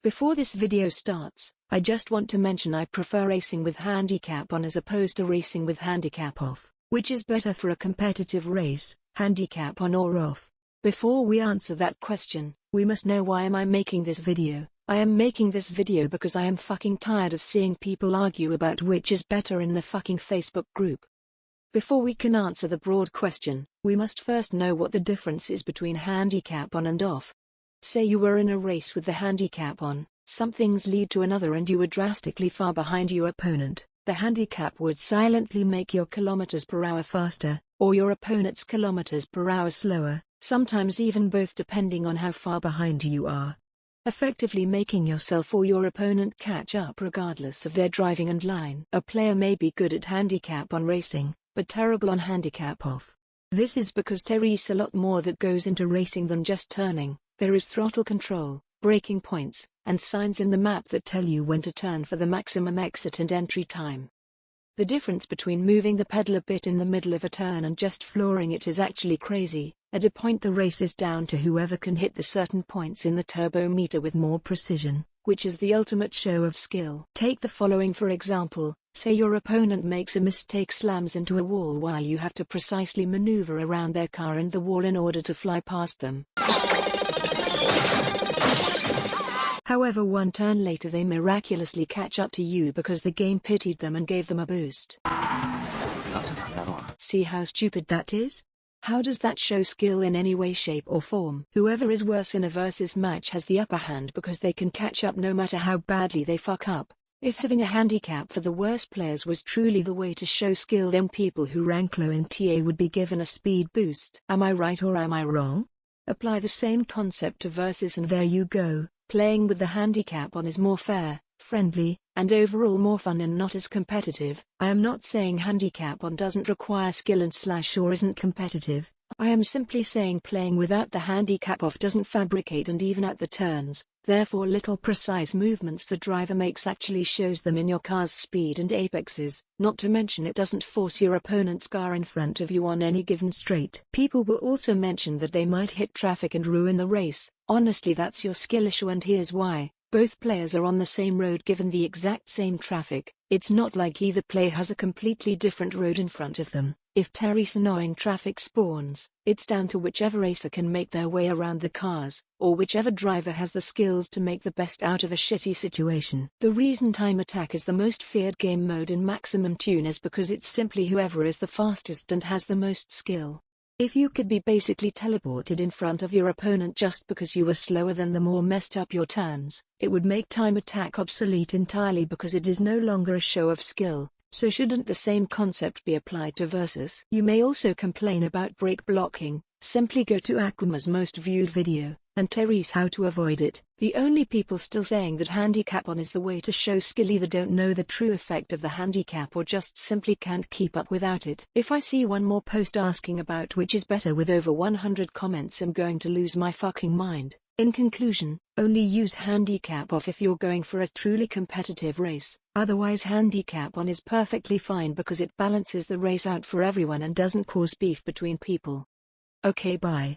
Before this video starts, I just want to mention I prefer racing with handicap on as opposed to racing with handicap off. Which is better for a competitive race, handicap on or off? Before we answer that question, we must know why am I making this video. I am making this video because I am fucking tired of seeing people argue about which is better in the fucking Facebook group. Before we can answer the broad question, we must first know what the difference is between handicap on and off. Say you were in a race with the handicap on, some things lead to another and you were drastically far behind your opponent. The handicap would silently make your kilometers per hour faster, or your opponent's kilometers per hour slower, sometimes even both depending on how far behind you are. Effectively making yourself or your opponent catch up regardless of their driving and line. A player may be good at handicap on racing, but terrible on handicap off. This is because there is a lot more that goes into racing than just turning. There is throttle control, braking points, and signs in the map that tell you when to turn for the maximum exit and entry time. The difference between moving the pedal a bit in the middle of a turn and just flooring it is actually crazy. At a point the race is down to whoever can hit the certain points in the turbo meter with more precision, which is the ultimate show of skill. Take the following for example, say your opponent makes a mistake, slams into a wall while you have to precisely maneuver around their car and the wall in order to fly past them. However, one turn later they miraculously catch up to you because the game pitied them and gave them a boost. See how stupid that is? How does that show skill in any way, shape or form? Whoever is worse in a versus match has the upper hand because they can catch up no matter how badly they fuck up. If having a handicap for the worst players was truly the way to show skill, then people who rank low in TA would be given a speed boost. Am I right or am I wrong? Apply the same concept to versus and there you go. Playing with the handicap on is more fair, friendly, and overall more fun and not as competitive. I am not saying handicap on doesn't require skill and slash or isn't competitive. I am simply saying playing without the handicap off doesn't fabricate and even at the turns, therefore little precise movements the driver makes actually shows them in your car's speed and apexes, not to mention it doesn't force your opponent's car in front of you on any given straight. People will also mention that they might hit traffic and ruin the race. Honestly, that's your skill issue and here's why. Both players are on the same road given the exact same traffic. It's not like either player has a completely different road in front of them. If Terry's annoying traffic spawns, it's down to whichever racer can make their way around the cars, or whichever driver has the skills to make the best out of a shitty situation. The reason time attack is the most feared game mode in Maximum Tune is because it's simply whoever is the fastest and has the most skill. If you could be basically teleported in front of your opponent just because you were slower than them or messed up your turns, it would make time attack obsolete entirely because it is no longer a show of skill. So shouldn't the same concept be applied to versus? You may also complain about brake blocking. Simply go to Akuma's most viewed video, and Terry's how to avoid it. The only people still saying that handicap on is the way to show skill either don't know the true effect of the handicap or just simply can't keep up without it. If I see one more post asking about which is better with over 100 comments, I'm going to lose my fucking mind. In conclusion, only use handicap off if you're going for a truly competitive race. Otherwise handicap on is perfectly fine because it balances the race out for everyone and doesn't cause beef between people. Okay, bye.